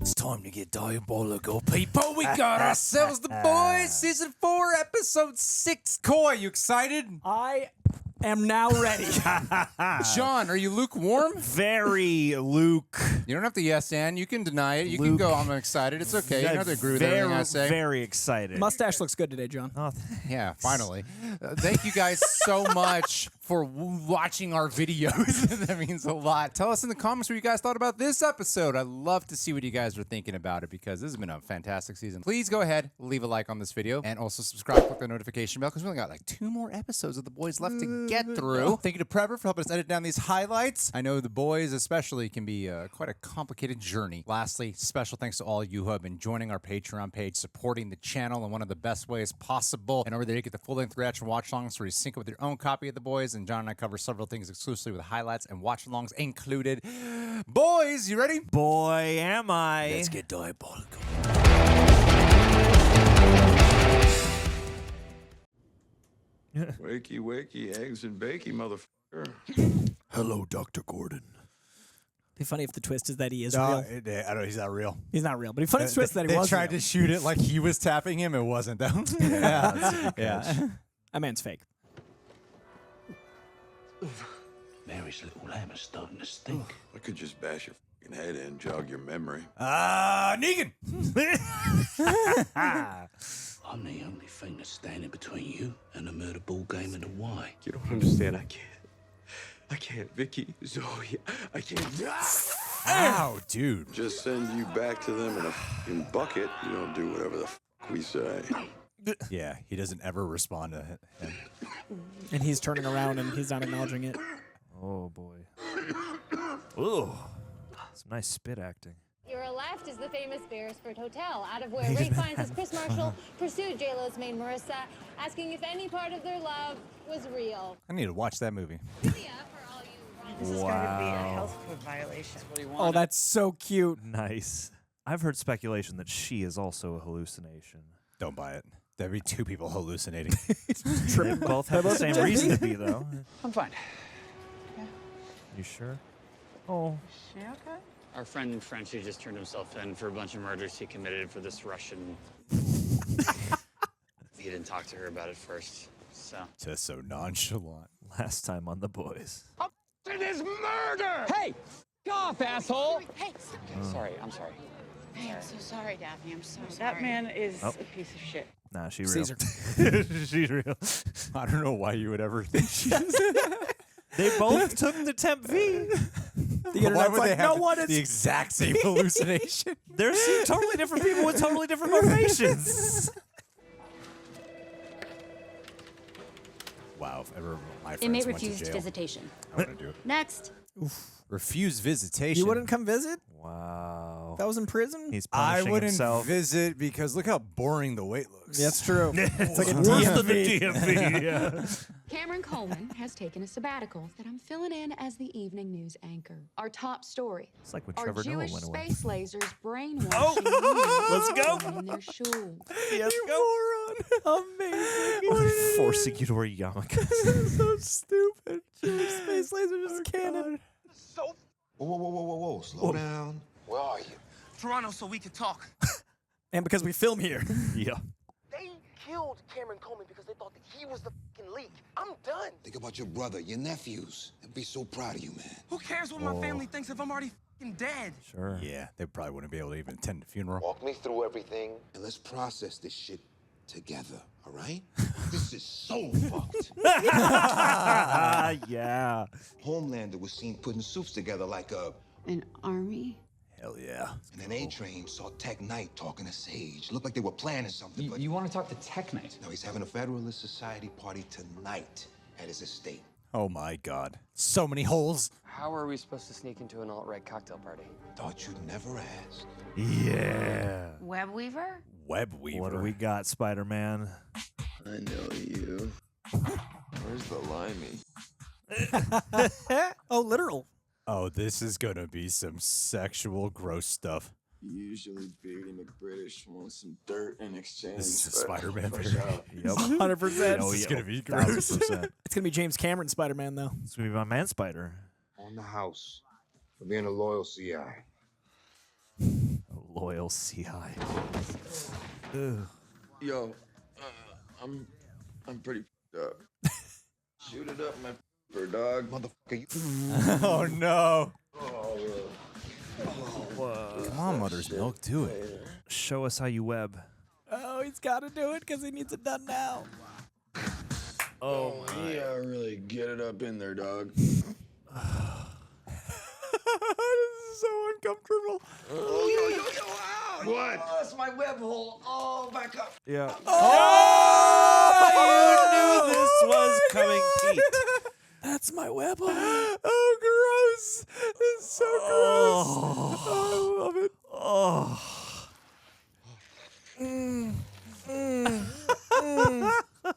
It's time to get diabolical, people. We got ourselves The Boys, Season 4, Episode 6. Coy, you excited? I am now ready. John, are you lukewarm? Very Luke. You don't have to yes and. You can deny it. You can go, I'm excited. It's okay. You don't have to agree with everything I say. Very excited. Mustache looks good today, John. Oh, Yeah, finally. Thank you guys so much for watching our videos. That means a lot. Tell us in the comments what you guys thought about this episode. I'd love to see what you guys are thinking about it because this has been a fantastic season. Please go ahead, leave a like on this video, and also subscribe, click the notification bell because we only got like 2 more episodes of The Boys left to get through. Thank you to Prepper for helping us edit down these highlights. I know The Boys especially can be quite a complicated journey. Lastly, special thanks to all you who have been joining our Patreon page, supporting the channel in one of the best ways possible. And over there, you get the full-length reaction watch-alongs where you sync it with your own copy of The Boys, and John and I cover several things exclusively with highlights and watch-alongs included. Boys, you ready? boy, am I. Let's get diabolical. Wakey, wakey, eggs and bakey, motherfucker. Hello, Dr. Gordon. It'd be funny if the twist is that he is No, real. I know he's not real. He's not real, but it'd be funny if the twist is that he They was tried real. to shoot it like he was tapping him. It wasn't, though. Yeah. That man's fake. Mary's little lamb is starting to stink. I could just bash your fucking head in, jog your memory. Negan. I'm the only thing that's standing between you and the murder ball game and the why. You don't understand. I can't, Vicky, Zoe. I can't. Ow, dude. Just send you back to them in a fucking bucket. You don't do whatever the fuck we say. Yeah, he doesn't ever respond to him. And he's turning around and he's not acknowledging it. Oh, boy. Ooh. Some nice spit acting. Your left is the famous Beresford Hotel, out of where Ray finds as Chris Marshall pursued J-Lo's maid Marissa, asking if any part of their love was real. I need to watch that movie. This is This is going to be a health code violation. Oh, that's so cute. Nice. I've heard speculation that she is also a hallucination. Don't buy it. There'd be 2 people hallucinating. They both have the same reason to be, though. I'm fine. You sure? Oh. She okay? Our friend Frenchie just turned himself in for a bunch of murders he committed for this Russian. He didn't talk to her about it first, so. Just so nonchalant. Last time on The Boys. It is murder! Hey! Get off, asshole! Hey, Sorry, I'm sorry. hey, I'm so sorry, Daphne. I'm so sorry. That man is Oh. a piece of shit. Nah, she's Caesar. real. She's real. I don't know why you would ever think she is. They both took the temp V. The Why internet's would like, they have no one the is... exact same hallucination? They're totally different people with totally different motivations. Wow, if ever my friends Inmate went to refused jail, visitation. I wouldn't do it. Next. Refuse visitation. You wouldn't come visit? Wow. That was in prison? He's I punishing wouldn't himself. visit because look how boring the wait looks. That's true. It's like a Worse than DMV. the DMV, yeah. Cameron Coleman has taken a sabbatical that I'm filling in as the evening news anchor. Our top story. It's like when Are Trevor Noah Jewish went away. space lasers brainwashing Let's go. in their shul. Yes, Moron. Amazing. Forcing you to wear yarmulkes. So stupid. Jewish space laser just cannon. Whoa. Slow down. Where are you? Toronto so we could talk. And because we film here. Yeah. They killed Cameron Coleman because they thought that he was the fucking leak. I'm done. Think about your brother, your nephews. They'll be so proud of you, man. Who cares what my family thinks if I'm already fucking dead? Sure. Yeah, they probably wouldn't be able to even attend the funeral. Walk me through everything, and let's process this shit together, all right? This is so fucked. Yeah. Homelander was seen putting suits together like a... An army? Hell yeah. And an A-Train saw Tek Knight talking to Sage. Looked like they were planning something, but... You want to talk to Tek Knight? No, he's having a Federalist Society party tonight at his estate. Oh my god. So many holes. How are we supposed to sneak into an alt-right cocktail party? Thought you'd never ask. Yeah. Web Weaver? Web Weaver. What do we got, Spider-Man? I know you. Where's the limey? Oh, literal. Oh, this is gonna be some sexual gross stuff. Usually Beardy McBritish wants some dirt in exchange. This is a but Spider-Man fresh video. out. Yep. 100%. Oh, This is yeah. gonna be gross. 1000%. It's going to be James Cameron Spider-Man, though. It's going to be my man Spider. On the house for being a loyal CI. A Oil sea high. Yo, I'm pretty up. Shoot it up, my dog. Motherfucker, you. Oh no! Whoa. Come on, Mother's Milk, do it. Show us how you web. Oh, he's got to do it because he needs it done now. Oh, yeah, really get it up in there, dog. This is so uncomfortable. Oh, yo, ow! What? Oh, that's my web hole. Oh, back up. Yeah. Oh! You knew this was coming, Pete. That's my web hole. Oh, gross! It's so gross. Oh, I love it. Oh.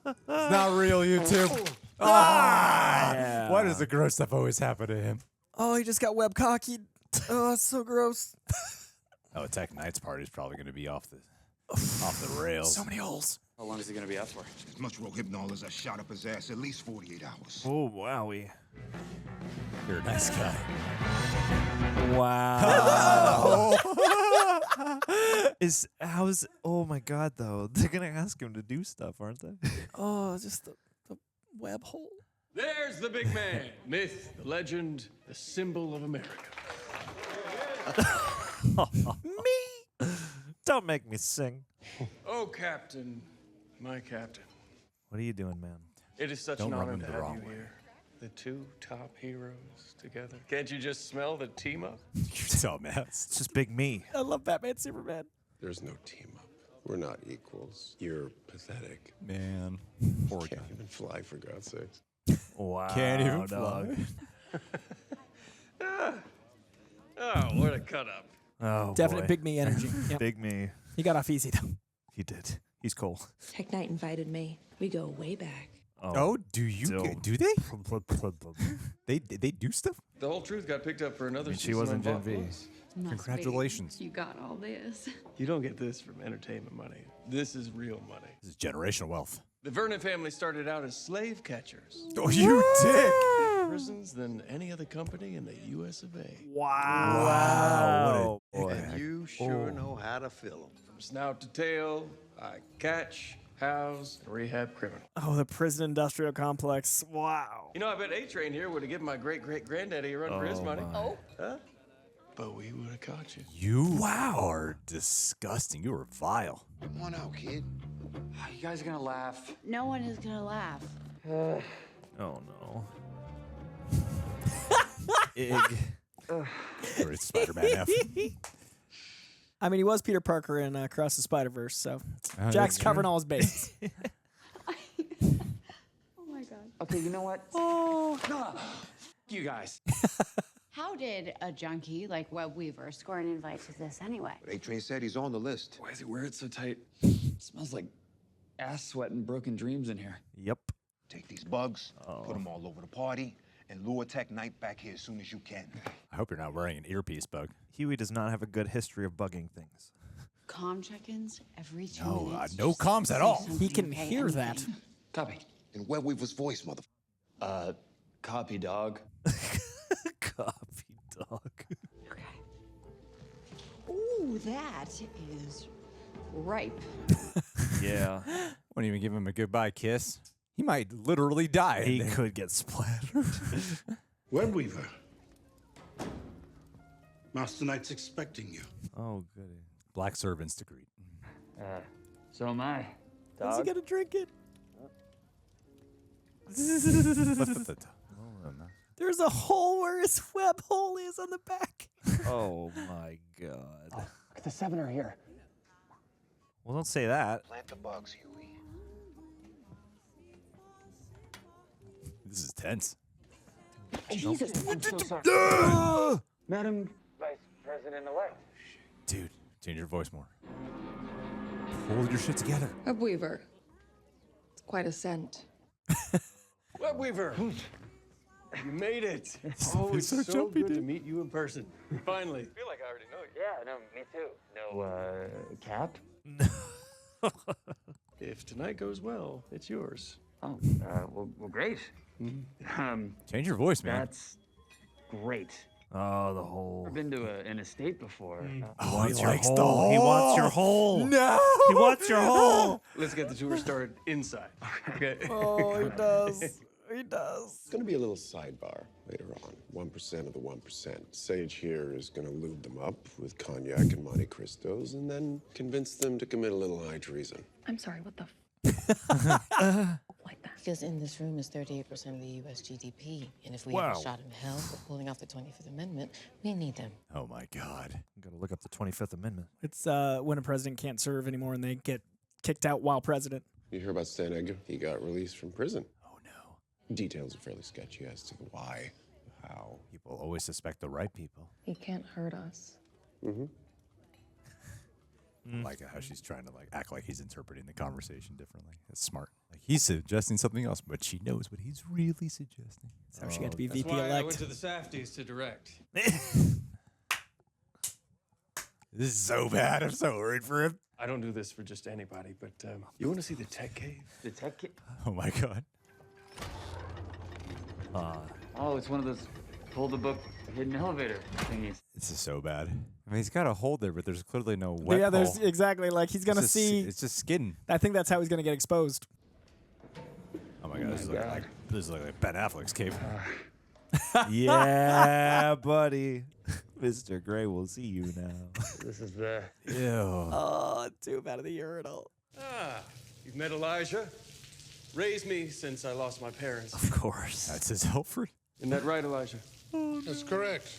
It's not real, YouTube. Yeah. Why does the gross stuff always happen to him? Oh, he just got web cocky. Oh, that's so gross. Oh, Tek Knight's party is probably going to be off the rails. So many holes. How long is he gonna be out for? As much rohypnol as I shot up his ass, at least 48 hours. Oh, wowie. You're a nice guy. Wow. Oh my God, though. They're going to ask him to do stuff, aren't they? Oh, just the web hole. There's the big man, myth, the legend, the symbol of America. Me? Don't make me sing. Oh, Captain, my Captain. What are you doing, man? It is such Don't an rub honor him to the have wrong you way. here. The two top heroes together. Can't you just smell the team up? You're so mad. It's just big me. I love Batman, Superman. There's no team up. We're not equals. You're pathetic. Man. Poor guy. Can't even fly, for God's sakes. Wow. Can't even dog. fly. Oh, what a cut up. Oh, Definite boy. big me energy. Yep. Big me. He got off easy, though. He did. He's cool. Tek Knight invited me. We go way back. Oh, do you? Do they? They do stuff? The whole truth got picked up for another she season wasn't on Gen V. Boss. Congratulations. You got all this. You don't get this from entertainment money. This is real money. This is generational wealth. The Vernon family started out as slave catchers. Oh, you dick! Prisons than any other company in the U.S. of A. Wow. What a And you sure know how to fill them. From snout to tail, I catch, house, and rehab criminals. Oh, the prison industrial complex. Wow. You know, I bet A-Train here would have given my great-great-granddaddy a run for his money. my. Oh? Huh? But we would have caught you. You are disgusting. You are vile. Come on out, kid. You guys are gonna laugh. No one is gonna laugh. Oh, no. Ig. Or it's Spider-Man F. I mean, he was Peter Parker in Across the Spider-Verse, so Jack's that's covering true. all his bases. Oh my god. Okay, you know what? Oh, no. You guys. How did a junkie like Web Weaver score an invite to this anyway? A-Train said he's on the list. Why is he wear it so tight? Smells like ass sweat and broken dreams in here. Yep. Take these bugs, put them all over the party, and lure Tek Knight back here as soon as you can. I hope you're not wearing an earpiece, Bug. Huey does not have a good history of bugging things. Comm check-ins every 2 No, minutes. no Just comms at say all. something, He can okay? hear that. Anything. Copy. In Web Weaver's voice, motherfucker. Copy, dog. Copy dog. Okay. Ooh, that is ripe. Yeah. Won't even give him a goodbye kiss. He might literally die. He could get splattered. Web Weaver. Master Knight's expecting you. Oh, goody. Black servants to greet. So am I. When's he Dog. gonna drink it? There's a hole where his web hole is on the back. Oh, my God. Look at the 7er here. Well, don't say that. Plant the bugs, Huey. This is tense. Jesus, I'm so sorry. Madam Vice President-elect. Dude, change your voice more. Hold your shit together. Web Weaver. It's quite a scent. Web Weaver. You made it. Oh, it's so so jumpy, good to dude. meet you in person. Finally. I feel like I already know you. Yeah, no, me too. No, Cap? If tonight goes well, it's yours. Oh, well, great. Change your voice, man. That's great. Oh, the hole. I've been to an estate before. Oh, he likes the hole. He wants your hole. No! He wants your hole. Let's get the tour started inside. Okay. Oh, he does. He does. It's gonna be a little sidebar later on. 1% of the 1%. Sage here is gonna lube them up with cognac and Monte Cristos and then convince them to commit a little high treason. I'm sorry, what the like that? Because in this room is 38% of the U.S. GDP. And if we Wow. have a shot in hell for pulling off the 25th Amendment, we need them. Oh my God. Gotta look up the 25th Amendment. It's when a president can't serve anymore and they get kicked out while president. You hear about Stan Edgar? He got released from prison. Oh no. Details are fairly sketchy as to the why, how. People always suspect the right people. He can't hurt us. Mm-hmm. I like how she's trying to like act like he's interpreting the conversation differently. That's smart. Like he's suggesting something else, but she knows what he's really suggesting. That's how she got to be That's VP why I elect. went to the Safdies to direct. This is so bad. I'm so worried for him. I don't do this for just anybody, but you want to see the tech cave? The tech kit? Oh my God. Oh, it's one of those pull the book hidden elevator thingies. This is so bad. I mean, he's got a hole there, but there's clearly no But wet yeah, there's hole. exactly like he's gonna It's just- see. It's just skin. I think that's how he's gonna get exposed. Oh my God. This is like Ben Affleck's cave. Yeah, buddy. Mr. Gray will see you now. This is the... Ew. Oh, tube out of the urinal. Ah, you've met Elijah. Raised me since I lost my parents. Of course. That's his Alfred. Isn't that right, Elijah? That's correct,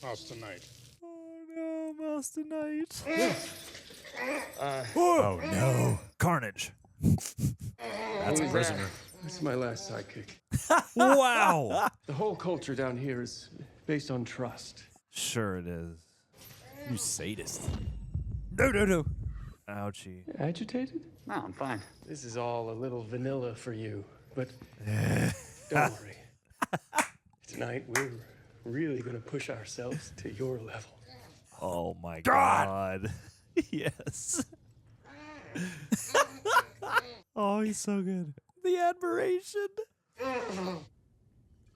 Master Knight. Oh no, Master Knight. Oh no. Carnage. That's a prisoner. This is my last sidekick. Wow. The whole culture down here is based on trust. Sure it is. You sadist. No, no, no. Ouchie. Agitated? No, I'm fine. This is all a little vanilla for you, but don't worry. Tonight, we're really going to push ourselves to your level. Oh my God. Yes. Oh, he's so good. The admiration.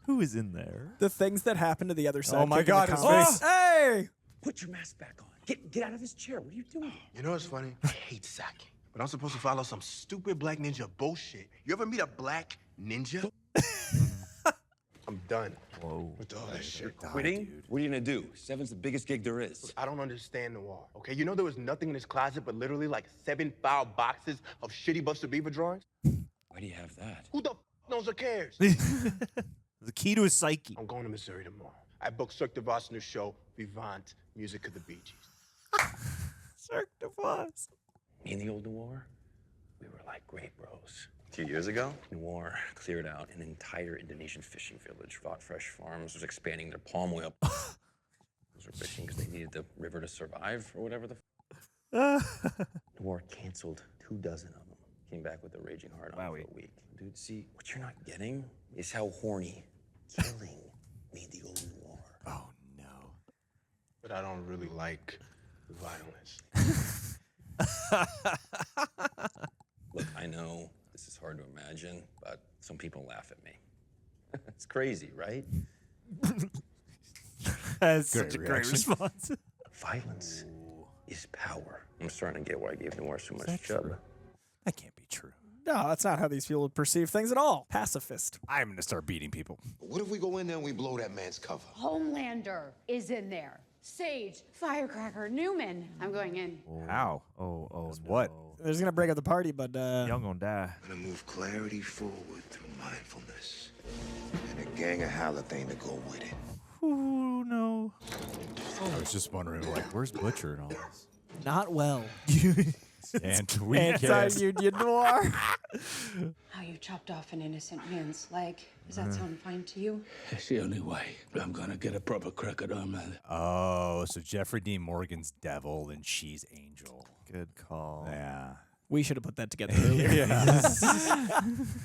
Who is in there? The things that happen to the other side. Oh my God, his face. Hey! Put your mask back on. Get out of this chair. What are you doing? You know what's funny? I hate sacking, but I'm supposed to follow some stupid black ninja bullshit. You ever meet a black ninja? I'm done. Whoa. With all that shit. Quitting? What are you gonna do? Seven's the biggest gig there is. Look, I don't understand noir, okay? You know there was nothing in this closet but literally like 7 file boxes of shitty Buster Beaver drawings? Why do you have that? Who the knows or cares? The key to his psyche. I'm going to Missouri tomorrow. I booked Cirque du Voss new show, Vivant, music of the Bee Gees. Cirque du Voss. Me and the old Noir, we were like great bros. 2 years ago, Noir cleared out an entire Indonesian fishing village. Fought Fresh Farms was expanding their palm oil. Those were fishing because they needed the river to survive or whatever the Noir canceled 24 of them. Came back with a raging heart on for a week. Dude, see, what you're not getting is how horny killing made the old Noir. Oh no. But I don't really like violence. Look, I know this is hard to imagine, but some people laugh at me. It's crazy, right? That's such a great response. Violence is power. I'm starting to get why I gave Noir so much chub. That can't be true. No, that's not how these people perceive things at all. Pacifist. I'm going to start beating people. What if we go in there and we blow that man's cover? Homelander is in there. Sage, Firecracker, Newman. I'm going in. How? Oh, no. What? They're just gonna break up the party, but Y'all gonna die. I'm gonna move clarity forward through mindfulness. And a gang of Halathane to go with it. Ooh, no. I was just wondering, like, where's Butcher and all this? not well. And we Anti-union noir. How you chopped off an innocent man's leg. Does that sound fine to you? That's the only way I'm gonna get a proper crack at Homelander. Oh, so Jeffrey Dean Morgan's devil and she's angel. Good call. Yeah. We should have put that together earlier.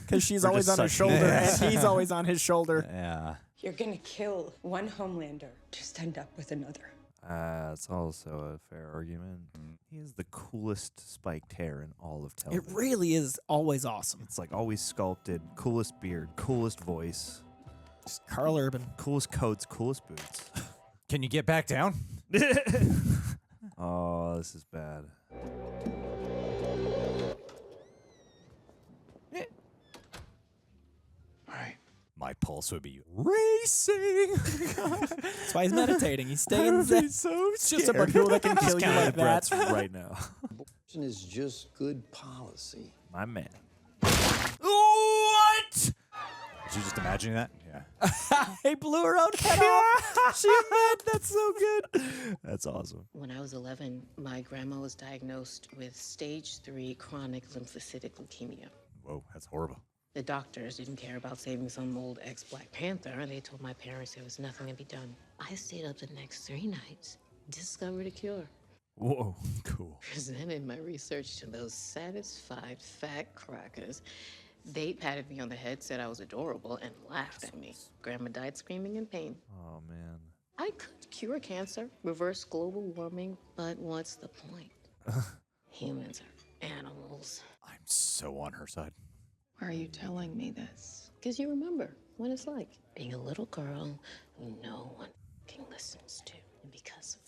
Because she's We're always just on her sucking shoulder, ass. and he's always on his shoulder. Yeah. You're gonna kill one Homelander to stand up with another. That's also a fair argument. He has the coolest spiked hair in all of It television. really is always awesome. It's like always sculpted, coolest beard, coolest voice, Just Karl Urban. coolest coats, coolest boots. Can you get back down? Oh, this is bad. My pulse would be racing. That's why he's meditating. He's staying zen. So It's just a bunch of people that can kill you like that. right now. Abortion is just good policy. My man. What? Did you just imagine that? Yeah. He blew her own head off. She meant that's so good. That's awesome. When I was 11, my grandma was diagnosed with stage 3 chronic lymphocytic leukemia. Whoa, that's horrible. The doctors didn't care about saving some old ex-Black Panther, and they told my parents there was nothing to be done. I stayed up the next 3 nights, discovered a cure. Whoa, cool. Presented my research to those satisfied fat crackers. They patted me on the head, said I was adorable, and laughed at me. Grandma died screaming in pain. Oh, man. I could cure cancer, reverse global warming, but what's the point? Humans are animals. I'm so on her side. Why are you telling me this? Because you remember what it's like being a little girl who no one fucking listens to. And because of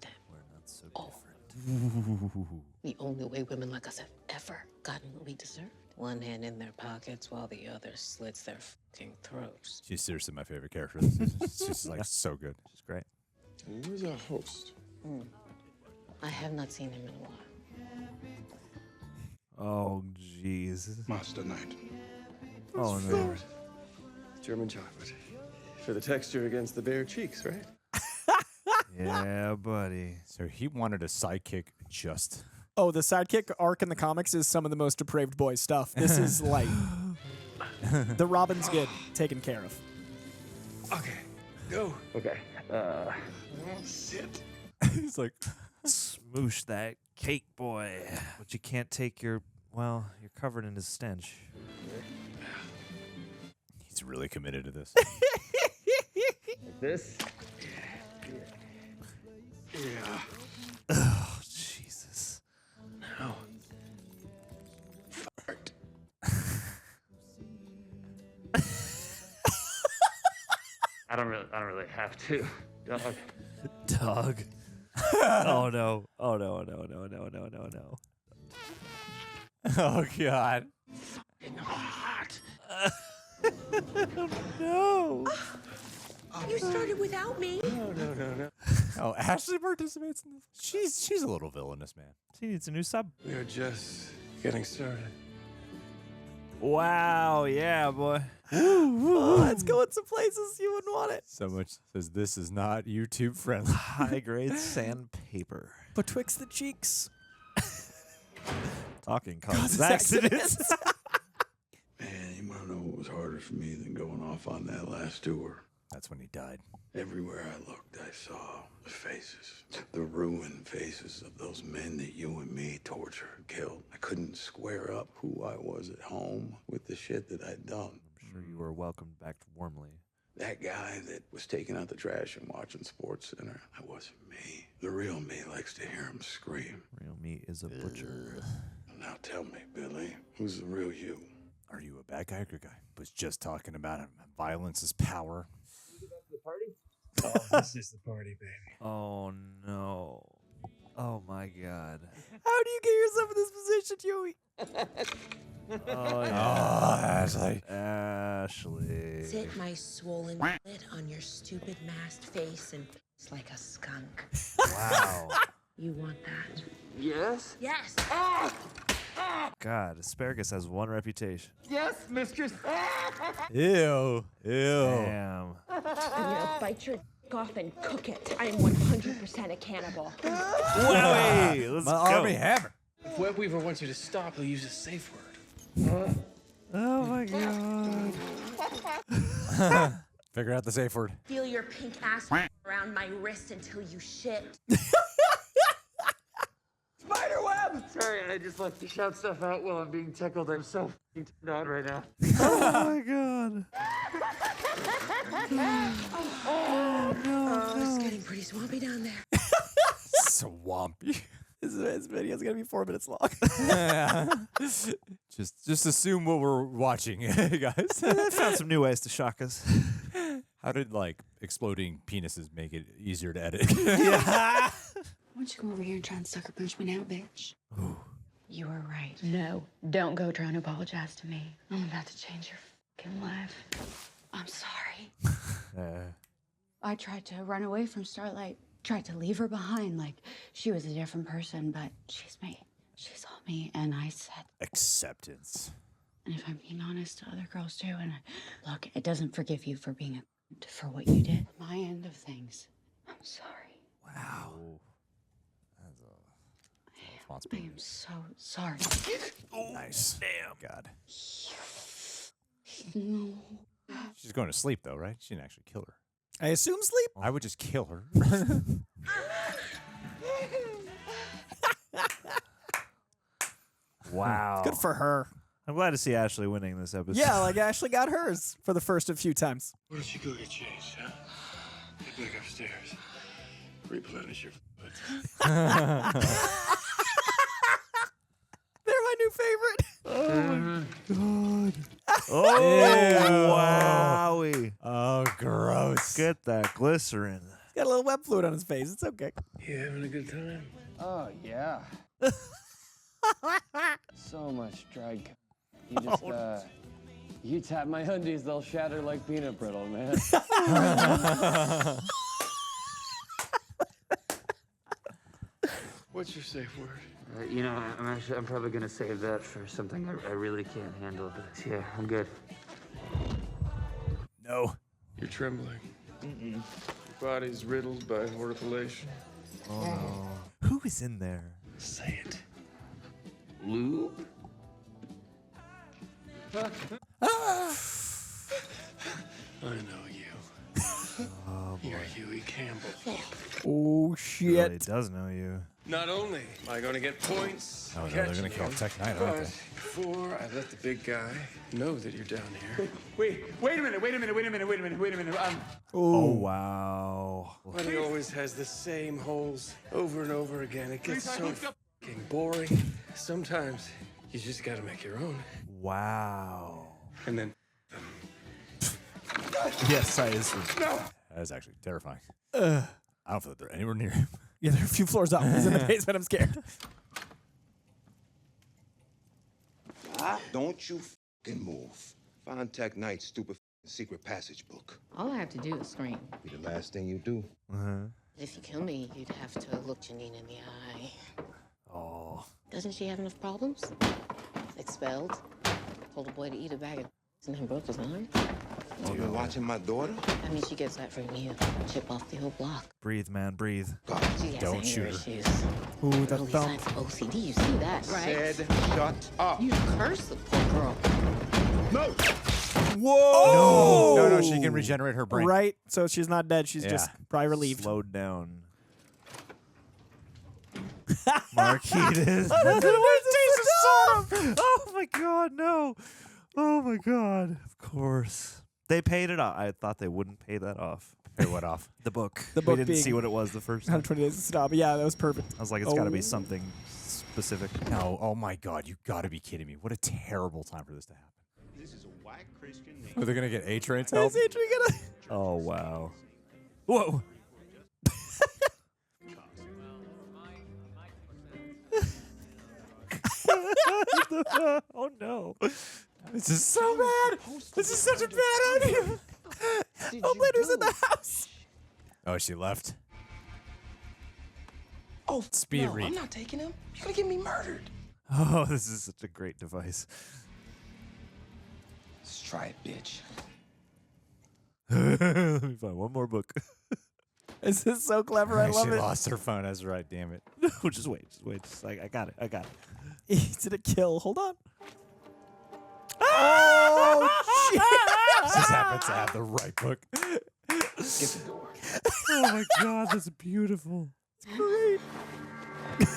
them, we're not so different. The only way women like us have ever gotten what we deserved. One hand in their pockets while the other slits their fucking throats. She's seriously my favorite character. She's like so good. She's great. And where's our host? I have not seen him in a while. Oh, jeez. Master Knight. Oh, no. German chocolate. For the texture against the bare cheeks, right? Yeah, buddy. So he wanted a sidekick just... Oh, the sidekick arc in the comics is some of the most depraved boy stuff. This is like the Robin's good taken care of. Okay, go. Okay. Sit. He's like, smoosh that cake, boy. But you can't take your, well, you're covered in his stench. He's really committed to this. This? Yeah. Oh, Jesus. Now. Fart. I don't really have to. Dog. Dog. Oh no. Oh no, no, no, no, no, no, no. Oh God. Hot. No. You started without me. No. Oh, Ashley participates in this. She's a little villainous, man. She needs a new sub. We are just getting started. Wow, yeah, boy. Let's go in some places you wouldn't want it. So much says this is not YouTube friendly. High grade sandpaper. Betwixt the cheeks. Talking causes accidents. Man, you want to know what was harder for me than going off on that last tour? That's when he died. Everywhere I looked, I saw the faces, the ruined faces of those men that you and me tortured and killed. I couldn't square up who I was at home with the shit that I'd done. I'm sure you were welcomed back warmly. That guy that was taking out the trash and watching Sports Center, that wasn't me. The real me likes to hear him scream. Real me is a butcher. Now tell me, Billy, who's the real you? Are you a bad guy or good guy? Was just talking about violence is power. The party? Oh, this is the party, baby. Oh no. Oh my God. How do you get yourself in this position, Hughie? Oh yeah. Oh, Ashley. Ashley. Sit my swollen clit on your stupid masked face and it's like a skunk. Wow. You want that? Yes? Yes. God, asparagus has one reputation. Yes, mistress. Ew. Damn. I'm gonna bite your dick off and cook it. I am 100% a cannibal. Wowie, let's My go. army hammer. If Web Weaver wants you to stop, he'll use a safe word. Oh my God. Figure out the safe word. Feel your pink ass around my wrist until you shit. Spiderweb! Sorry, I just like to shout stuff out while I'm being tickled. I'm so f***ing turned on right now. Oh my God. Oh, no. It's getting pretty swampy down there. Swampy. This video's gonna be 4 minutes long. Just assume what we're watching, guys. I found some new ways to shock us. How did like exploding penises make it easier to edit? Why don't you come over here and try and sucker punch me now, bitch? You were right. No, don't go trying to apologize to me. I'm about to change your fucking life. I'm sorry. I tried to run away from Starlight, tried to leave her behind like she was a different person, but she's me. She saw me, and I said... Acceptance. And if I'm being honest to other girls, too, and look, it doesn't forgive you for being for what you did. My end of things. I'm sorry. Wow. I am so sorry. Nice. Damn. God. No. She's going to sleep though, right? She didn't actually kill her. I assume sleep. I would just kill her. Wow. Good for her. I'm glad to see Ashley winning this episode. Yeah, like Ashley got hers for the first a few times. Why don't you go get changed, huh? Get back upstairs. Replenish your foot. They're my new favorite. Oh my god. Oh, wowie. Oh, gross. Get that glycerin. He's got a little web fluid on his face. It's okay. You having a good time? Oh, yeah. So much dried. You just, you tap my undies, they'll shatter like peanut brittle, man. What's your safe word? You know, I'm probably gonna save that for something I really can't handle. But yeah, I'm good. No. You're trembling. Your body's riddled by horripilation. Oh no. Who is in there? Say it. Lube? I know you. Oh, You're Hughie Campbell. Oh, He really shit. does know you. Not only am I going to get points, Oh, no, they're going to kill Tek Knight, aren't but they? before I let the big guy know that you're down here. Wait a minute. Oh, wow. But he always has the same holes over and over again. It gets so fucking boring. Sometimes you just got to make your own. Wow. And then... Yes, I is. No! That is actually terrifying. I don't feel that they're anywhere near him. Yeah, they're a few floors up. He's in the basement. I'm scared. Don't you fucking move. Find Tek Knight's stupid secret passage book. All I have to do is scream. Be the last thing you do. If you kill me, you'd have to look Janine in the eye. Oh. Doesn't she have enough problems? Expelled. Told a boy to eat a bag of and then broke his arm. You been watching my daughter? I mean, she gets that from you. Chip off the whole block. Breathe, man, breathe. She has Don't anger shoot her. issues. Ooh, the Early thumb. signs of OCD. You see that, right? Said shut up. You curse the poor girl. No! Whoa! No, she can regenerate her brain. Right? So she's not dead. She's just probably relieved. Slowed down. Marquitas. Oh my god, no. Oh my god. Of course. They paid it off. I thought they wouldn't pay that off. Pay what off? The book. The book we didn't being see what it was the first time. 120 Days to Stop. Yeah, that was perfect. I was like, it's got to be something specific. No, oh my god, you got to be kidding me. What a terrible time for this to happen. This is a white Christian name. Are they going to get A-Train's help? Is Adrian gonna... Oh, wow. Whoa. Oh, no. This is so bad. This is such a bad idea. Homelander's in the house. Oh, she left. Oh, Speed no, read. I'm not taking him. You're gonna get me murdered. Oh, this is such a great device. Let's try it, bitch. Let me find one more book. This is so clever. I love she it. lost her phone. That's right. Damn it. No, just wait. Just I got it. He's in a kill. Hold on. Oh, shit. Just happens to have the right book. Get the door. Oh my god, that's beautiful. It's great. What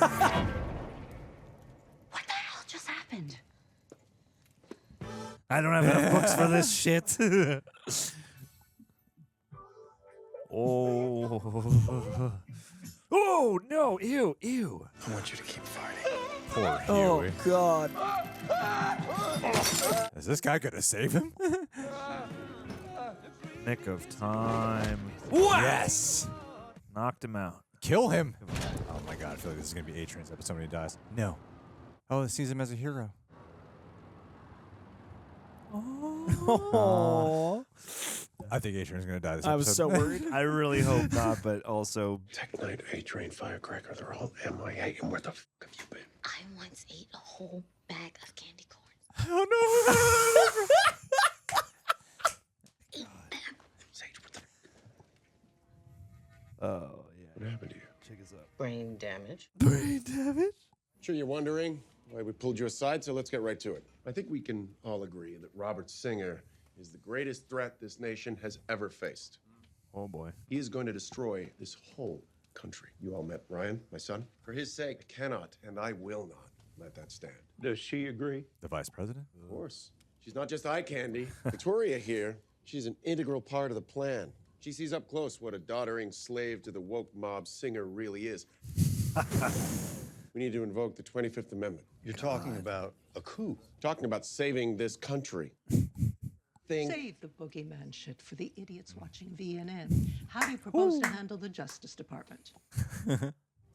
the hell just happened? I don't have enough books for this shit. Oh. Oh, no. Ew. I want you to keep fighting. Poor Oh, Hughie. God. Is this guy going to save him? Nick of time. What? Yes. Knocked him out. Kill him. Oh my god, I feel like this is going to be A-Train's episode when he dies. No. Oh, it sees him as a hero. Oh. I think A-Train's going to die this episode. I was so worried. I really hope not, but also... Tek Knight, A-Train, Firecracker, they're all MIA, and where the fuck have you been? I once ate a whole bag of candy corn. Oh no! Sage, what the Oh, yeah. What happened to you? Check us up. Brain damage. Brain damage? Sure you're wondering why we pulled you aside, so let's get right to it. I think we can all agree that Robert Singer is the greatest threat this nation has ever faced. Oh, boy. He is going to destroy this whole country. You all met Ryan, my son. For his sake, I cannot and I will not let that stand. Does she agree? The vice president? Of course. She's not just eye candy. Victoria here, she's an integral part of the plan. She sees up close what a doddering slave to the woke mob Singer really is. We need to invoke the 25th Amendment. You're talking about a coup. Talking about saving this country. Save the boogeyman shit for the idiots watching VNN. How do you propose to handle the Justice Department?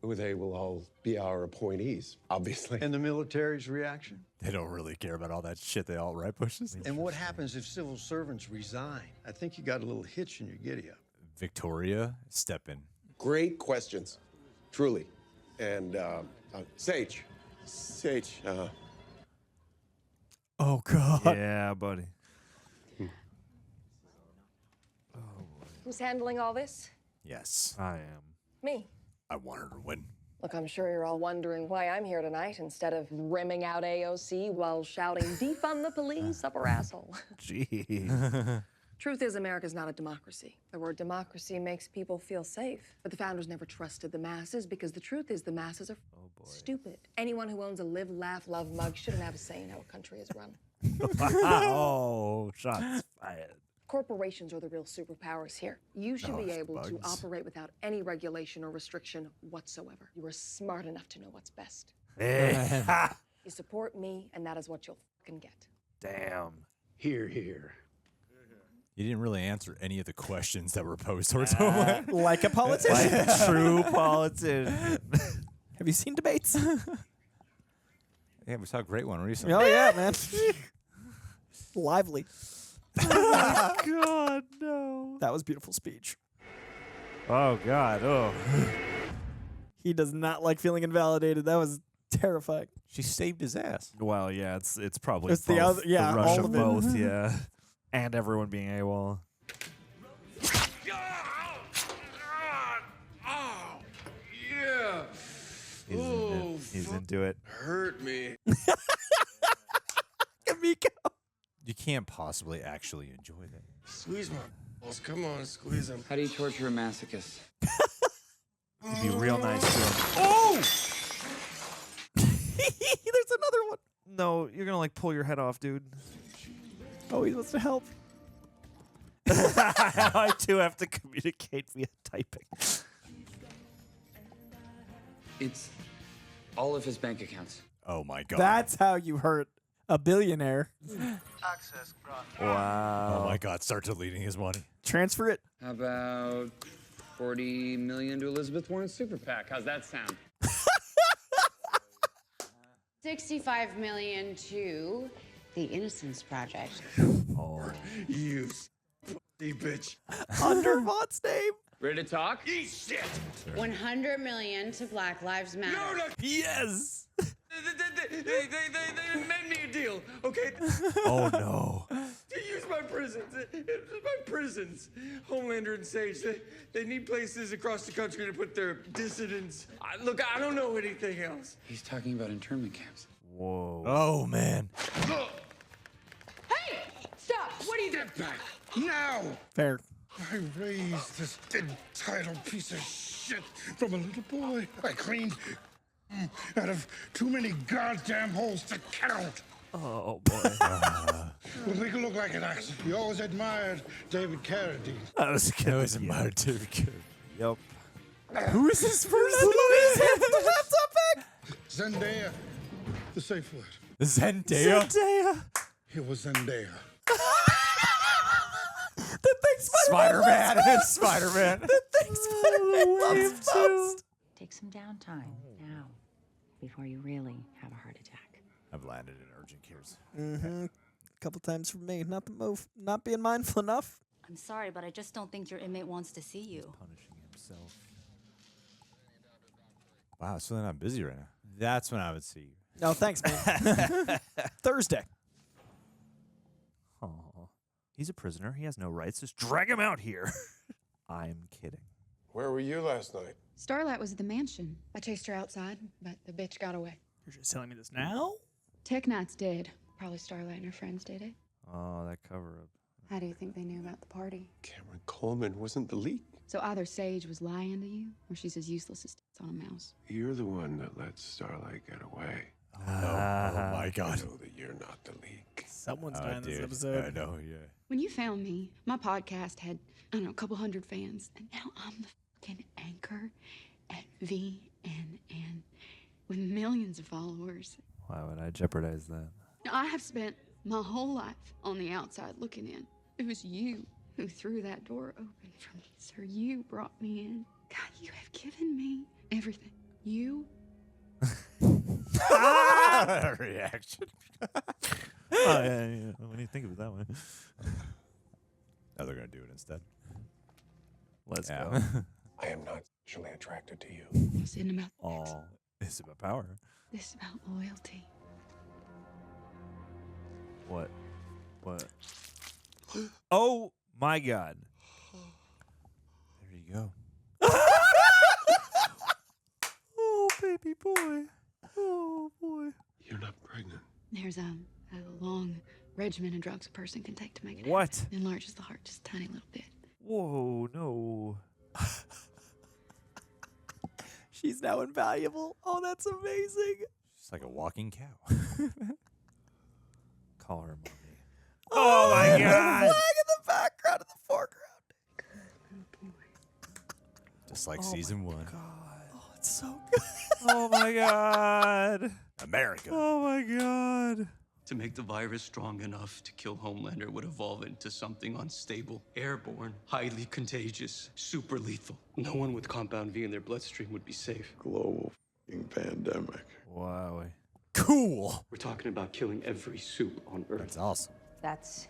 They will all be our appointees, obviously. And the military's reaction? They don't really care about all that shit the alt-right pushes. And what happens if civil servants resign? I think you got a little hitch in your giddy-up. Victoria, step in. Great questions, truly. And Sage. Oh, God. Yeah, buddy. Who's handling all this? Yes. I am. Me. I want her to win. Look, I'm sure you're all wondering why I'm here tonight instead of rimming out AOC while shouting, defund the police up her asshole. Jeez. Truth is, America's not a democracy. The word democracy makes people feel safe. But the founders never trusted the masses because the truth is the masses are stupid. Anyone who owns a live, laugh, love mug shouldn't have a say in how a country is run. Oh, shots fired. Corporations are the real superpowers here. You should be able to bugs. operate without any regulation or restriction whatsoever. You are smart enough to know what's best. You support me, and that is what you'll fucking get. Damn. Hear, hear. You didn't really answer any of the questions that were posed towards Homelander. Like a politician. Like a true politician. Have you seen debates? Yeah, we saw a great one recently. Oh, yeah, man. Lively. Oh, God, no. That was beautiful speech. Oh, God. Oh. He does not like feeling invalidated. That was terrifying. She saved his ass. Well, yeah, it's probably It's both. the other- yeah, the rush all of of it. both, yeah. And everyone being AWOL. Yeah. He's into it. Hurt me. Kamiko. You can't possibly actually enjoy that. Squeeze my balls. Come on, squeeze them. How do you torture a masochist? He'd be real nice to him. Oh! There's another one. No, you're gonna like pull your head off, dude. Oh, he wants to help. I too have to communicate via typing. It's all of his bank accounts. Oh my God. That's how you hurt a billionaire. Access granted. Wow. Oh my God, start deleting his money. Transfer it. How about 40 million to Elizabeth Warren's super PAC? How's that sound? 65 million to the Innocence Project. Oh. You bitch. Under Vaught's name. Ready to talk? Eat shit. 100 million to Black Lives Matter. Yes. They made me a deal, okay? Oh no. To use my prisons. My prisons. Homelander and Sage, they need places across the country to put their dissidents. Look, I don't know anything else. He's talking about internment camps. Whoa. Oh man. Hey! Stop! What are you doing? Get back now! Fair. I raised this entitled piece of shit from a little boy. I cleaned out of too many goddamn holes to count. Oh boy. Well, make it look like an accident. You always admired David Carradine. I was That was a David Carradine. Yep. Who is this person? Who is it? The laptop back? Zendaya. The safe word. Zendaya? Zendaya. It was Zendaya. The thing Spider-Man. It's Spider-Man. The thing Spider-Man loves most. Take some downtime now before you really have a heart attack. I've landed in urgent cares. Mm-hmm. A couple times for me. Not being mindful enough. I'm sorry, but I just don't think your inmate wants to see you. Punishing himself. Wow, it's really not busy right now. That's when I would see you. No, thanks, man. Thursday. Oh, he's a prisoner. He has no rights. Just drag him out here. I'm kidding. Where were you last night? Starlight was at the mansion. I chased her outside, but the bitch got away. You're just telling me this now? Tek Knight's dead. Probably Starlight and her friends did it. Oh, that cover-up. How do you think they knew about the party? Cameron Coleman wasn't the leak. So either Sage was lying to you, or she's as useless as tits on a mouse. You're the one that let Starlight get away. Oh my God. I know that you're not the leak. Someone's dying this episode. I know, yeah. When you found me, my podcast had, I don't know, a couple hundred fans. And now I'm the fucking anchor at VNN with millions of followers. Why would I jeopardize that? I have spent my whole life on the outside looking in. It was you who threw that door open for me, sir. You brought me in. God, you have given me everything. You. Reaction. Yeah. When you think of it that way. Now they're going to do it instead. Let's go. I am not sexually attracted to you. This isn't about sex. Oh, it's about power. This is about loyalty. What? Oh my God. There you go. Oh, baby boy. Oh, boy. You're not pregnant. There's a long regimen of drugs a person can take to make it What? happen. Enlarges the heart just a tiny little bit. Whoa, no. She's now invaluable. Oh, that's amazing. She's like a walking cow. Call her mommy. Oh my the God. flag in the background, in the foreground. Just like season 1. Oh, it's so good. Oh my God. America. Oh my God. To make the virus strong enough to kill Homelander would evolve into something unstable, airborne, highly contagious, super lethal. No one with compound V in their bloodstream would be safe. Global f***ing pandemic. Wow. Cool. We're talking about killing every soup on Earth. That's awesome. That's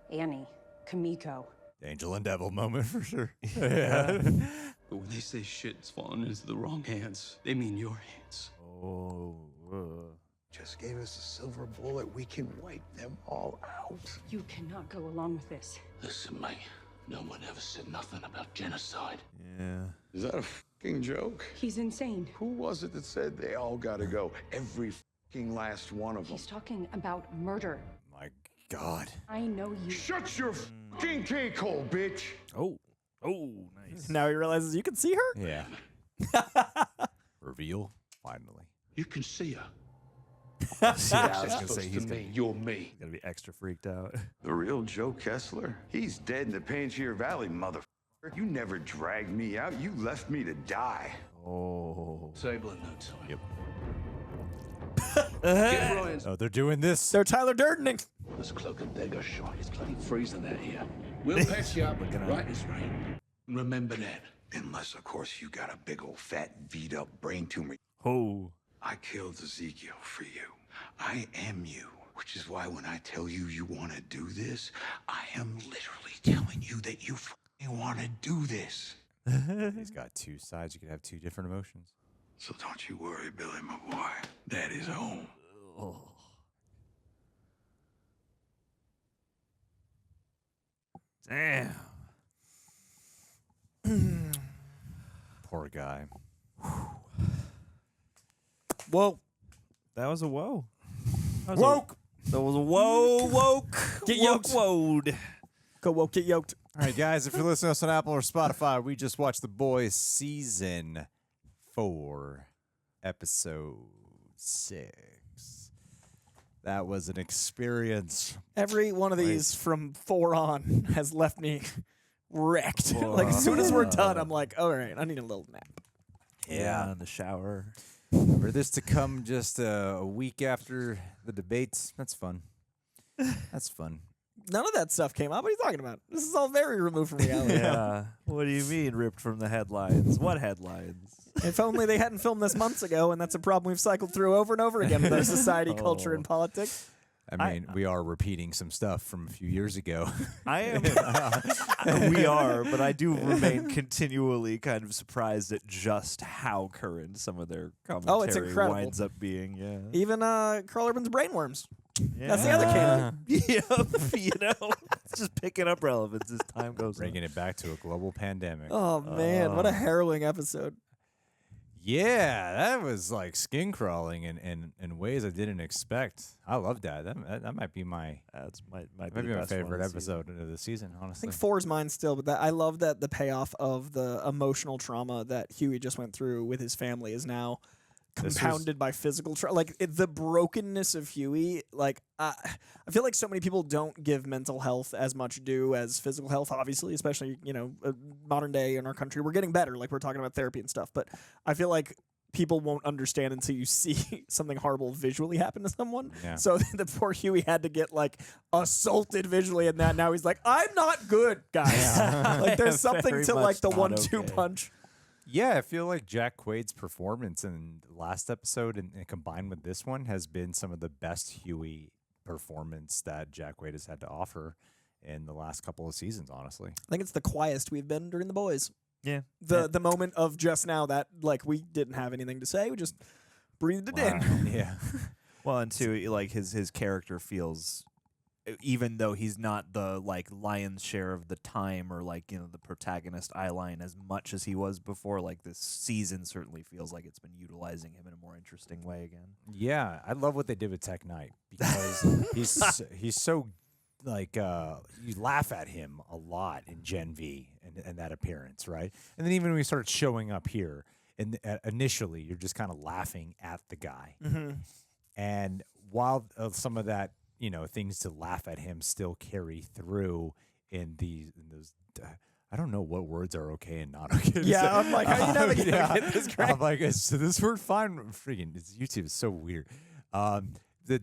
Annie, Kamiko. Angel and devil moment for sure. Yeah. But when they say shit's falling into the wrong hands, they mean your hands. Oh. Just gave us a silver bullet. We can wipe them all out. You cannot go along with this. Listen, mate. No one ever said nothing about genocide. Yeah. Is that a f***ing joke? He's insane. Who was it that said they all gotta go? Every f***ing last one of them. He's talking about murder. My God. I know you. Shut your f***ing cake hole, bitch! Oh. Oh, nice. Now he realizes you can see her? Yeah. Reveal, finally. You can see her. Yeah, I was That's gonna say supposed to mean you're me. Gotta be extra freaked out. The real Joe Kessler? He's dead in the Panjshir Valley, motherfucker. You never dragged me out. You left me to die. Oh. Sable notes. Yep. Get Ryan's. Oh, they're doing this. They're Tyler Durdening. This cloak and dagger shot. It's bloody freezing out here. We'll patch you up right this rain. Remember that. Unless, of course, you got a big old fat beat-up brain tumor. Oh. I killed Ezekiel for you. I am you. Which is why when I tell you you want to do this, I am literally telling you that you f***ing want to do this. He's got two sides. You could have two different emotions. So don't you worry, Billy, my boy. Daddy's home. Oh. Damn. Poor guy. Whoa. That was a whoa. That was Woke. That was a whoa, woke. Get woke, yoked. woed. Go woke, get yoked. All right, guys, if you're listening to us on Apple or Spotify, we just watched The Boys Season 4, Episode 6. That was an experience. Every one of these from 4 on has left me wrecked. Like, as soon as we're done, I'm like, all right, I need a little nap. Yeah, in the shower. For this to come just a week after the debates, that's fun. That's fun. None of that stuff came out. What are you talking about? This is all very removed from reality. Yeah. What do you mean ripped from the headlines? What headlines? If only they hadn't filmed this months ago, and that's a problem we've cycled through over and over again with our society, culture, and politics. I mean, we are repeating some stuff from a few years ago. I am. We are, but I do remain continually kind of surprised at just how current some of their commentary it's incredible. winds up being. Yeah. Even Karl Urban's brainworms. That's the other candidate. Yep, it's just picking up relevance as time goes on. Bringing it back to a global pandemic. Oh, man. What a harrowing episode. Yeah, that was like skin crawling in ways I didn't expect. I love that. That might be my might be my favorite episode of the season. I Honestly, think 4 is mine still, but I love that the payoff of the emotional trauma that Hughie just went through with his family is now compounded by physical trauma. Like the brokenness of Hughie. Like I feel like so many people don't give mental health as much due as physical health. Obviously, especially modern day in our country, we're getting better. Like we're talking about therapy and stuff, but I feel like people won't understand until you see something horrible visually happen to someone. Yeah. So the poor Hughie had to get like assaulted visually in that. Now he's like, I'm not good, guys. Yeah. Like there's something Very to much like the not 1-2 okay. punch. yeah, I feel like Jack Quaid's performance in the last episode and combined with this one has been some of the best Hughie performance that Jack Quaid has had to offer in the last couple of seasons. Honestly, I think it's the quietest we've been during The Boys. Yeah. The moment of just now that like we didn't have anything to say, we just breathed it in. Yeah. Well, and too, like his character feels, even though he's not the like lion's share of the time or like the protagonist eyeline as much as he was before, like this season certainly feels like it's been utilizing him in a more interesting way again. Yeah, I love what they did with Tek Knight because he's so like you laugh at him a lot in Gen V and that appearance, right? And then even when he started showing up here, and initially you're just kind of laughing at the guy, and while some of that things to laugh at him still carry through in those. I don't know what words are okay and not okay. Yeah, I'm like, how you never get this great? I'm like, so this word fine. Freaking, YouTube is so weird. The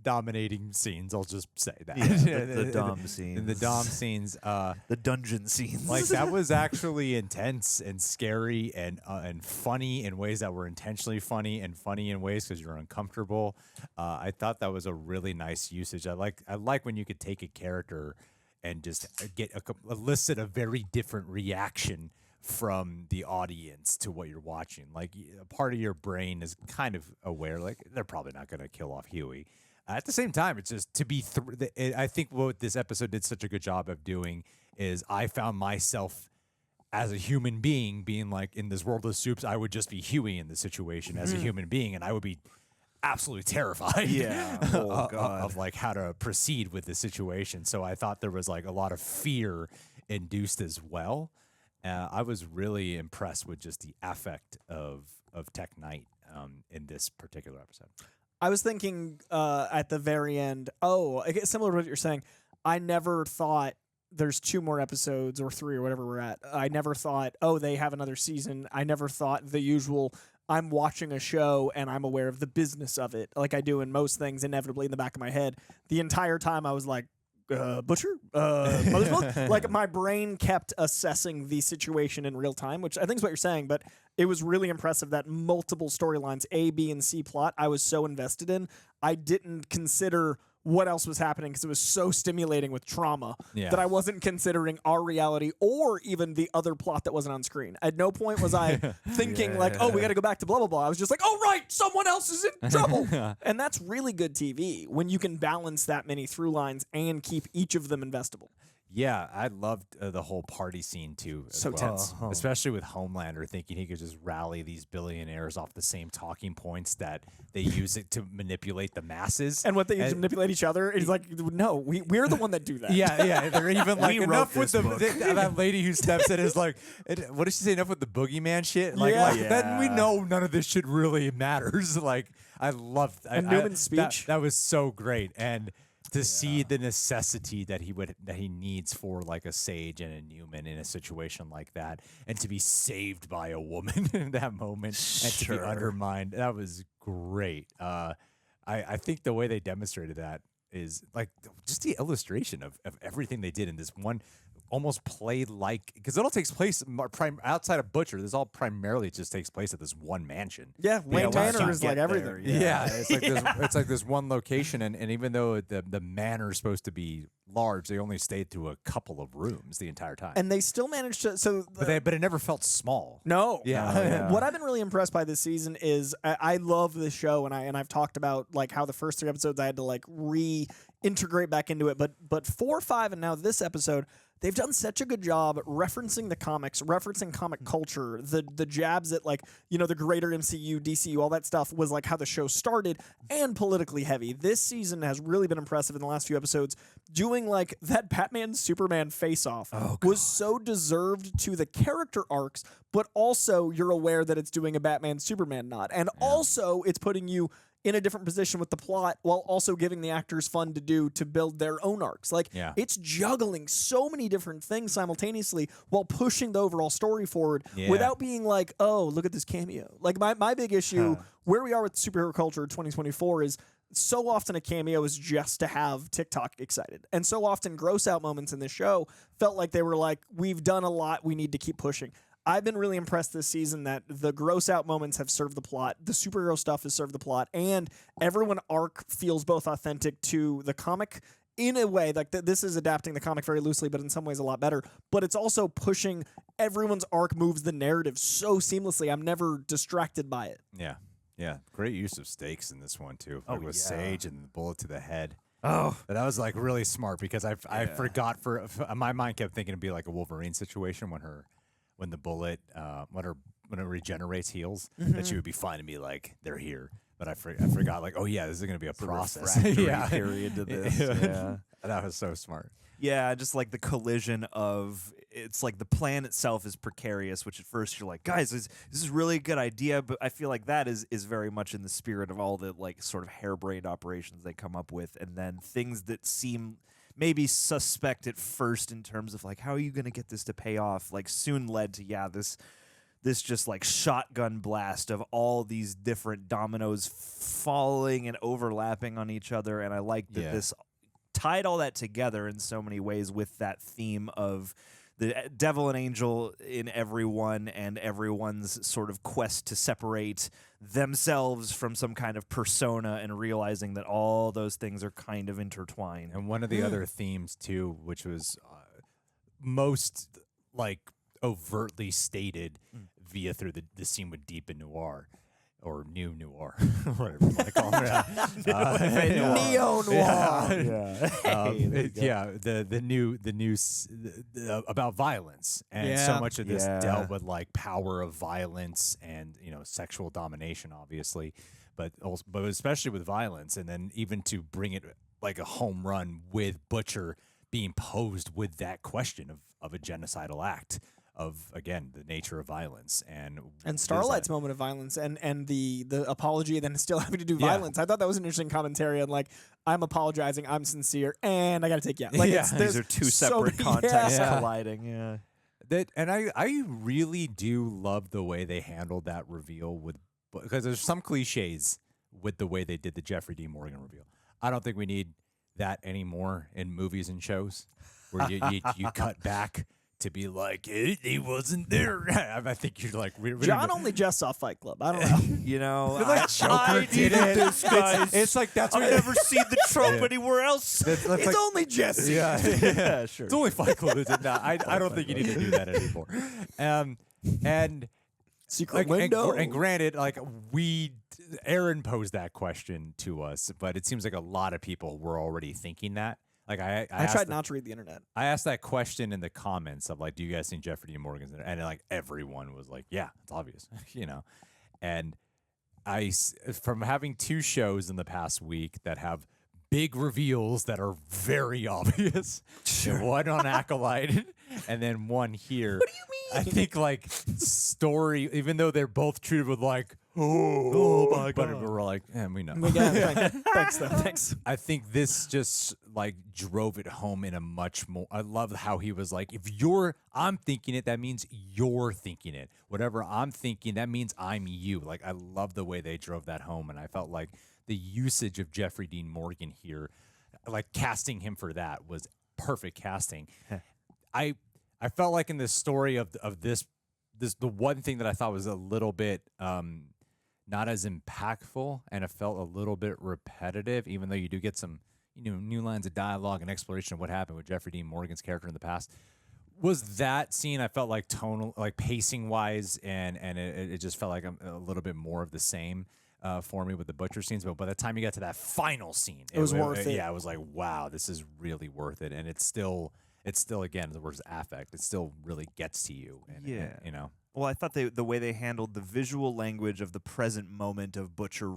dominating scenes, I'll just say that. Yeah, the dom scenes. And the dom scenes. The dungeon scenes. Like, that was actually intense and scary and funny in ways that were intentionally funny and funny in ways because you're uncomfortable. I thought that was a really nice usage. I like when you could take a character and just elicit a very different reaction from the audience to what you're watching. Like a part of your brain is kind of aware, like they're probably not going to kill off Hughie. At the same time, it's just to be. I think what this episode did such a good job of doing is I found myself as a human being being like, in this world of soups, I would just be Hughie in this situation as a human being, and I would be absolutely terrified of like how to proceed with the situation. So I thought there was like a lot of fear induced as well. I was really impressed with just the affect of Tek Knight in this particular episode. I was thinking at the very end, similar to what you're saying, I never thought there's 2 more episodes or 3 or whatever we're at. I never thought, they have another season. I never thought the usual, I'm watching a show and I'm aware of the business of it, like I do in most things, inevitably in the back of my head. The entire time I was like, butcher, mother's milk. Like my brain kept assessing the situation in real time, which I think is what you're saying, but it was really impressive that multiple storylines, A, B, and C plot, I was so invested in. I didn't consider what else was happening because it was so stimulating with trauma that I wasn't considering our reality or even the other plot that wasn't on screen. At no point was I thinking we got to go back to blah, blah, blah. I was just like, right, someone else is in trouble. And that's really good TV when you can balance that many through lines and keep each of them investable. Yeah, I loved the whole party scene too. So tense. Especially with Homelander thinking he could just rally these billionaires off the same talking points that they use it to manipulate the masses. And what they use to manipulate each other is like, no, we're the one that do that. Yeah. They're even like, enough with that lady who steps in is like, what did she say? Enough with the boogeyman shit? Like, then we know none of this shit really matters. Like, I loved Newman's speech. That was so great. And to see the necessity that he needs for like a Sage and a Newman in a situation like that, and to be saved by a woman in that moment and to be undermined, that was great. I think the way they demonstrated that is like just the illustration of everything they did in this one almost played like, because it all takes place outside of Butcher. This all primarily just takes place at this one mansion. Yeah, Wayne Manor is like everything. It's like this one location, and even though the manor is supposed to be large, they only stayed to a couple of rooms the entire time. And they still managed to. But it never felt small. No. Yeah. What I've been really impressed by this season is I love this show, and I've talked about like how the first 3 episodes I had to like reintegrate back into it, but 4, 5, and now this episode, they've done such a good job referencing the comics, referencing comic culture, the jabs at like, the greater MCU, DCU, all that stuff was like how the show started, and politically heavy. This season has really been impressive in the last few episodes. Doing like that Batman Superman face-off was so deserved to the character arcs, but also you're aware that it's doing a Batman Superman nod. And also it's putting you in a different position with the plot while also giving the actors fun to do to build their own arcs. Like, it's juggling so many different things simultaneously while pushing the overall story forward without being like, oh, look at this cameo. Like, my big issue, where we are with superhero culture 2024 is so often a cameo is just to have TikTok excited. And so often gross out moments in this show felt like they were like, we've done a lot, we need to keep pushing. I've been really impressed this season that the gross out moments have served the plot, the superhero stuff has served the plot, and everyone arc feels both authentic to the comic in a way. Like this is adapting the comic very loosely, but in some ways a lot better. But it's also pushing everyone's arc moves the narrative so seamlessly. I'm never distracted by it. Yeah. Yeah. Great use of stakes in this one, too. Oh, with Sage and the bullet to the head. Oh, but that was like really smart because I forgot my mind kept thinking it'd be like a Wolverine situation when the bullet, when it regenerates heals, that she would be fine to be like, they're here. But I forgot, like, oh yeah, this is going to be a process. Period to this. Yeah. That was so smart. Yeah, just like the collision of, it's like the plan itself is precarious, which at first you're like, guys, this is really a good idea, but I feel like that is very much in the spirit of all the like sort of harebrained operations they come up with, and then things that seem maybe suspect at first in terms of like, how are you going to get this to pay off, like soon led to this just like shotgun blast of all these different dominoes falling and overlapping on each other. And I like that this tied all that together in so many ways with that theme of the devil and angel in everyone and everyone's sort of quest to separate themselves from some kind of persona and realizing that all those things are kind of intertwined. And one of the other themes too, which was most like overtly stated through the scene with Deep in Noir, or New Noir, whatever you want to call it. Neo-noir. The new about violence, and so much of this dealt with like power of violence and sexual domination, obviously, but especially with violence, and then even to bring it like a home run with Butcher being posed with that question of a genocidal act. Of, again, the nature of violence. And Starlight's moment of violence and the apology and then still having to do violence. I thought that was an interesting commentary on, like, I'm apologizing, I'm sincere, and I got to take you out. Like, these are two separate contexts colliding. And I really do love the way they handled that reveal because there's some cliches with the way they did the Jeffrey D. Morgan reveal. I don't think we need that anymore in movies and shows where you cut back to be like, he wasn't there. I think you're like, John only just saw Fight Club. I don't know. Like Joker did it. It's like that's I've never seen the trope anywhere else. It's like, only Jesse. Yeah, sure. It's only Fight Club. I don't think you need to do that anymore. And Secret Window. And granted, like Erin posed that question to us, but it seems like a lot of people were already thinking that. Like I tried not to read the internet. I asked that question in the comments of like, do you guys think Jeffrey D. Morgan's in it? And like everyone was like, yeah, it's obvious, And from having 2 shows in the past week that have big reveals that are very obvious, one on Acolyte and then one here. What do you mean? I think like story, even though they're both treated with like, oh my God. But we're like, we know. Thanks, though. Thanks. I think this just like drove it home in a much more. I love how he was like, if I'm thinking it, that means you're thinking it. Whatever I'm thinking, that means I'm you. Like, I love the way they drove that home, and I felt like the usage of Jeffrey Dean Morgan here like casting him for that was perfect casting. I felt like in this story of this the one thing that I thought was a little bit not as impactful, and it felt a little bit repetitive, even though you do get some new lines of dialogue and exploration of what happened with Jeffrey Dean Morgan's character in the past. Was that scene? I felt like tonal, like pacing wise, and it just felt like a little bit more of the same for me with the butcher scenes. But by the time you got to that final scene, it was worth it. Yeah, I was like, wow, this is really worth it, and it's still again the word affect. It still really gets to you. And, Well, I thought the way they handled the visual language of the present moment of Butcher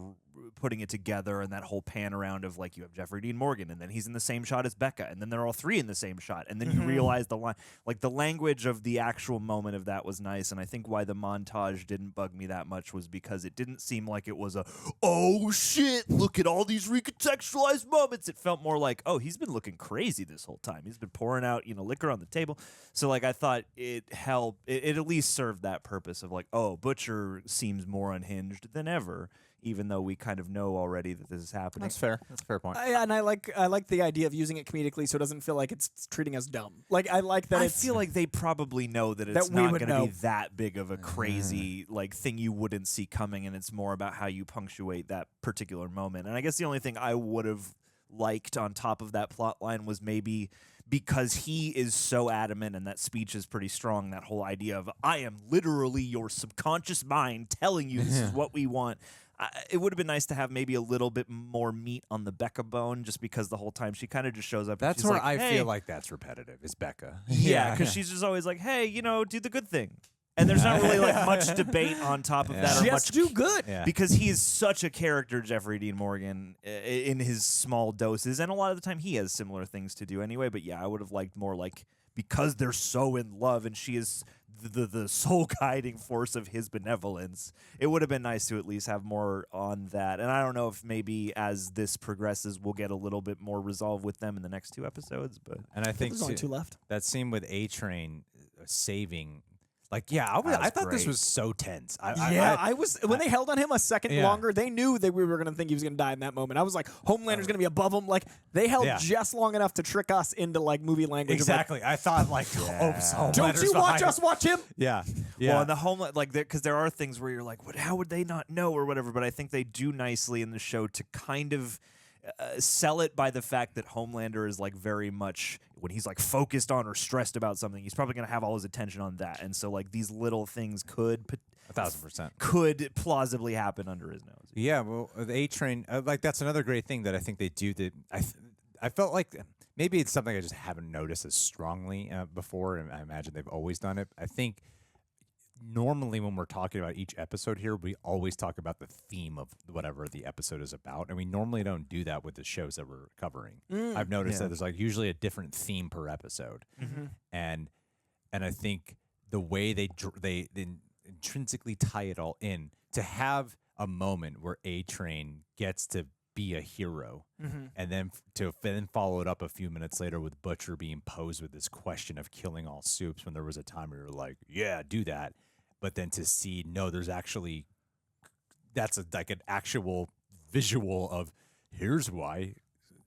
putting it together, and that whole pan around of like you have Jeffrey Dean Morgan, and then he's in the same shot as Becca, and then they're all three in the same shot, and then you realize the line, like the language of the actual moment of that was nice. And I think why the montage didn't bug me that much was because it didn't seem like it was a oh shit, look at all these recontextualized moments. It felt more like, oh, he's been looking crazy this whole time. He's been pouring out liquor on the table. So like I thought it helped. It at least served that purpose of like, oh, Butcher seems more unhinged than ever, even though we kind of know already that this is happening. That's fair. That's a fair point. And I like the idea of using it comedically, so it doesn't feel like it's treating us dumb. Like I like that. I feel like they probably know that it's not going to be that big of a Mm-hmm. crazy like thing you wouldn't see coming, and it's more about how you punctuate that particular moment. And I guess the only thing I would have liked on top of that plot line was maybe, because he is so adamant and that speech is pretty strong, that whole idea of I am literally your subconscious mind telling you this is what we want. It would have been nice to have maybe a little bit more meat on the Becca bone, just because the whole time she kind of just shows up. That's and she's where like, I hey. feel like that's repetitive. Is Becca? Yeah, because she's just always like, hey, do the good thing. And there's not really like much debate on top of that. Or Just much do good. because he is such a character, Jeffrey Dean Morgan, in his small doses, and a lot of the time he has similar things to do anyway. But yeah, I would have liked more like, because they're so in love and she is the sole guiding force of his benevolence. It would have been nice to at least have more on that. And I don't know if maybe as this progresses, we'll get a little bit more resolve with them in the next 2 episodes. But and I think there's only 2 left. That scene with A-Train saving. Like, yeah, I thought this was so tense. I was when they held on him a second longer, they knew that we were going to think he was going to die in that moment. I was like, Homelander's going to be above him. Like, they held just long enough to trick us into like movie language. Exactly. Of, like, I thought like, don't you watch us watch him? Yeah. Well, and the Homeland, like, because there are things where you're like, what? How would they not know or whatever? But I think they do nicely in the show to kind of sell it by the fact that Homelander is like very much, when he's like focused on or stressed about something, he's probably going to have all his attention on that. And so like these little things could 1,000% could plausibly happen under his nose. Yeah, well, the A-Train, like that's another great thing that I think they do. That I felt like maybe it's something I just haven't noticed as strongly before, and I imagine they've always done it. I think normally when we're talking about each episode here, we always talk about the theme of whatever the episode is about, and we normally don't do that with the shows that we're covering. I've noticed that there's like usually a different theme per episode, and I think the way they intrinsically tie it all in, to have a moment where A-Train gets to be a hero, and then to follow it up a few minutes later with Butcher being posed with this question of killing all soups, when there was a time where you were like, yeah, do that. But then to see, no, there's actually, that's like an actual visual of, here's why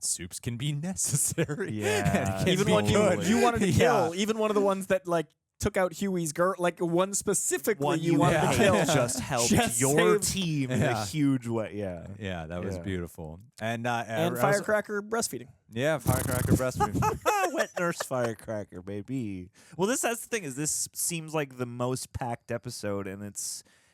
soups can be necessary. Yeah. Even one you wanted to kill, even one of the ones that like took out Hughie's girl, like one specifically you wanted to kill. Just helped your team in a huge way. Yeah. Yeah, that was beautiful. And Firecracker breastfeeding. Yeah, Firecracker breastfeeding. Wet nurse Firecracker, baby. Well, that's the thing, is this seems like the most packed episode, and it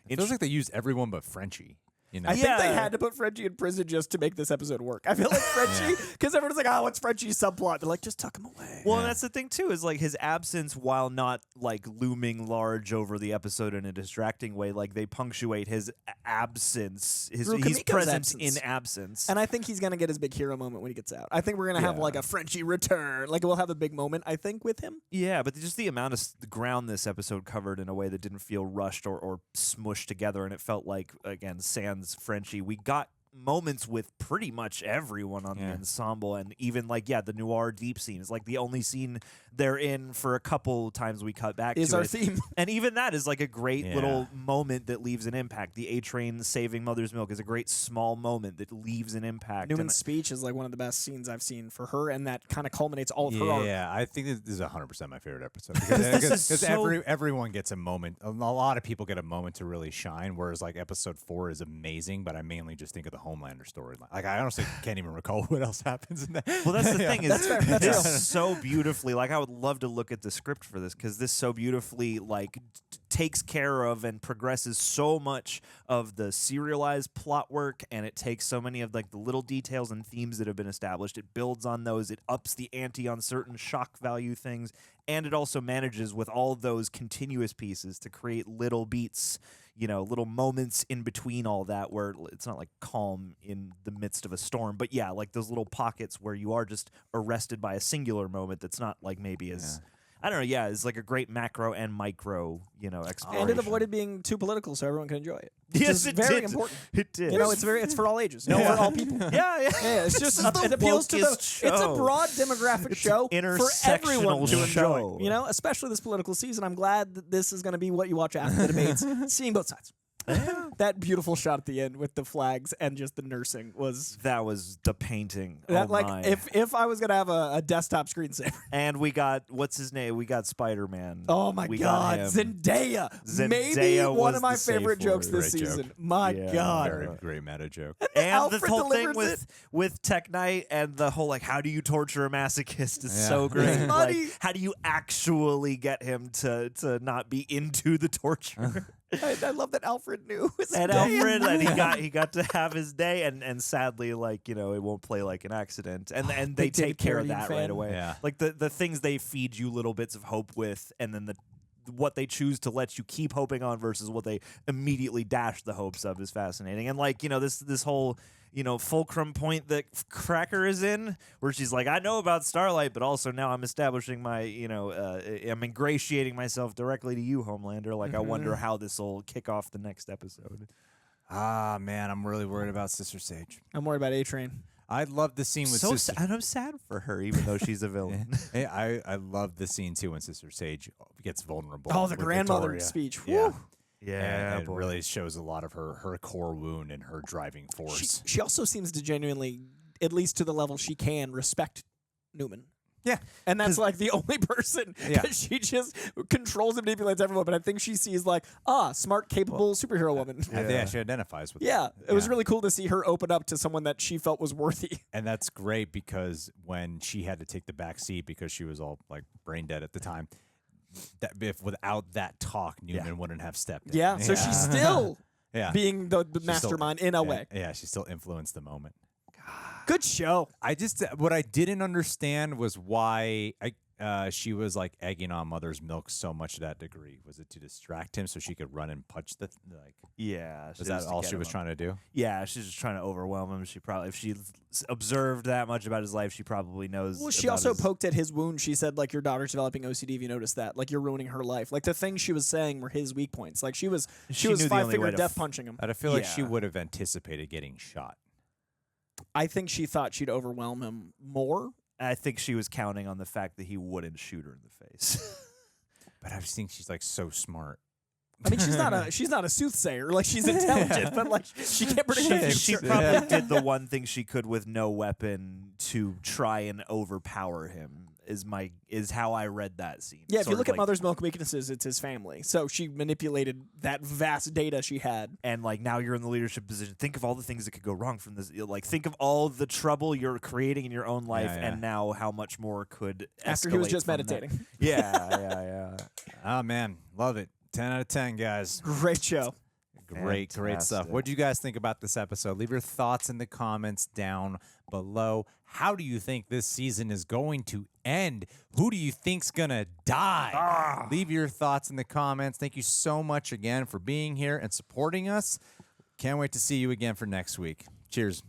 feels like they used everyone but Frenchie. I think they had to put Frenchie in prison just to make this episode work. I feel like Frenchie, because everyone's like, oh, what's Frenchie's subplot? They're like, just tuck him away. Well, and that's the thing, too, is like his absence, while not like looming large over the episode in a distracting way, like they punctuate his absence, his presence in absence. And I think he's going to get his big hero moment when he gets out. I think we're going to have like a Frenchie return. Like we'll have a big moment, I think, with him. Yeah, but just the amount of ground this episode covered in a way that didn't feel rushed or smushed together, and it felt like, again, sans Frenchie, we got moments with pretty much everyone on the ensemble, and even like the noir deep scene is like the only scene they're in for a couple times we cut back Is to our it. theme. And even that is like a great little moment that leaves an impact. The A-Train saving Mother's Milk is a great small moment that leaves an impact. Newman's speech is like one of the best scenes I've seen for her, and that kind of culminates all of her arc. Yeah, I think this is 100% my favorite episode because everyone gets a moment. A lot of people get a moment to really shine, whereas like episode 4 is amazing, but I mainly just think of the Homelander storyline. Like I honestly can't even recall what else happens in that. Well, that's the thing is That's this so beautifully. Like I would love to look at the script for this because this so beautifully like takes care of and progresses so much of the serialized plot work, and it takes so many of like the little details and themes that have been established. It builds on those. It ups the ante on certain shock value things, and it also manages with all those continuous pieces to create little beats, you know, little moments in between all that where it's not like calm in the midst of a storm, but yeah, like those little pockets where you are just arrested by a singular moment that's not like maybe as I don't know, yeah, it's like a great macro and micro, you know, exploration. And it avoided being too political, so everyone can enjoy it. Yes, it very did. important. It did. You know, it's for all ages. No, for all people. Yeah. It's just it appeals to the. Show. It's a broad demographic show for everyone to show. enjoy. You know, especially this political season. I'm glad that this is going to be what you watch after the debates, seeing both sides. That beautiful shot at the end with the flags and just the nursing was the painting. That oh like my. if I was gonna have a desktop screensaver. And we got what's his name? We got Spider-Man. Oh my God, Zendaya! Maybe one of my favorite jokes this season. My God, very great meta joke. And the whole thing with Tek Knight and the whole like, how do you torture a masochist is so great. Like, how do you actually get him to not be into the torture? I love that Alfred knew. And Alfred, and he got to have his day, and sadly, like, you know, it won't play like an accident, and they take care of that right away. Yeah. Like the things they feed you little bits of hope with, and then what they choose to let you keep hoping on versus what they immediately dash the hopes of is fascinating. And like, you know, this whole, you know, fulcrum point that Cracker is in, where she's like, I know about Starlight, but also now I'm establishing my, you know, I'm ingratiating myself directly to you, Homelander. Like, I wonder how this will kick off the next episode. Ah, man, I'm really worried about Sister Sage. I'm worried about A-Train. I love the scene with Sister. And I'm sad for her, even though she's a villain. Hey, I love the scene too when Sister Sage gets vulnerable. Oh, the with grandmother Victoria. speech. Yeah. Woo. Yeah, and it really shows a lot of her core wound and her driving force. She also seems to genuinely, at least to the level she can, respect Neumann. Yeah. And that's like the only person, because she just controls and manipulates everyone. But I think she sees like, smart, capable superhero woman. Yeah, she identifies with Yeah, that. it was really cool to see her open up to someone that she felt was worthy. And that's great because when she had to take the back seat because she was all like brain dead at the time, that if without that talk, Neumann wouldn't have stepped in. Yeah, so she's still being the She's mastermind in a way. Yeah, she still influenced the moment. Good show. What I didn't understand was why she was like egging on Mother's Milk so much to that degree. Was it to distract him so she could run and punch the like? Yeah, Was that all she was trying to do? Yeah, she's just trying to overwhelm him. She probably, if she observed that much about his life, she probably knows. Well, she also poked at his wound. She said, like, your daughter's developing OCD. Have you noticed that? Like, you're ruining her life. Like, the things she was saying were his weak points. Like, she was knew the only five-finger way to death punching him. But I feel like she would have anticipated getting shot. I think she thought she'd overwhelm him more. I think she was counting on the fact that he wouldn't shoot her in the face. But I just think she's like so smart. I mean, she's not a soothsayer. Like, she's intelligent, but like she can't predict the future. She probably did the one thing she could with no weapon to try and overpower him. Is how I read that scene. Yeah, if you Sort look of at Mother's Milk weaknesses, it's his family. So she manipulated that vast data she had. And like, now you're in the leadership position. Think of all the things that could go wrong from this. Like, think of all the trouble you're creating in your own life, and now how much more could after he was just escalate from meditating. that. Yeah. Oh man, love it. 10 out of 10, guys. Great show. Great stuff. Fantastic. What do you guys think about this episode? Leave your thoughts in the comments down below. How do you think this season is going to end? Who do you think's gonna die? Leave your thoughts in the comments. Thank you so much again for being here and supporting us. Can't wait to see you again for next week. Cheers.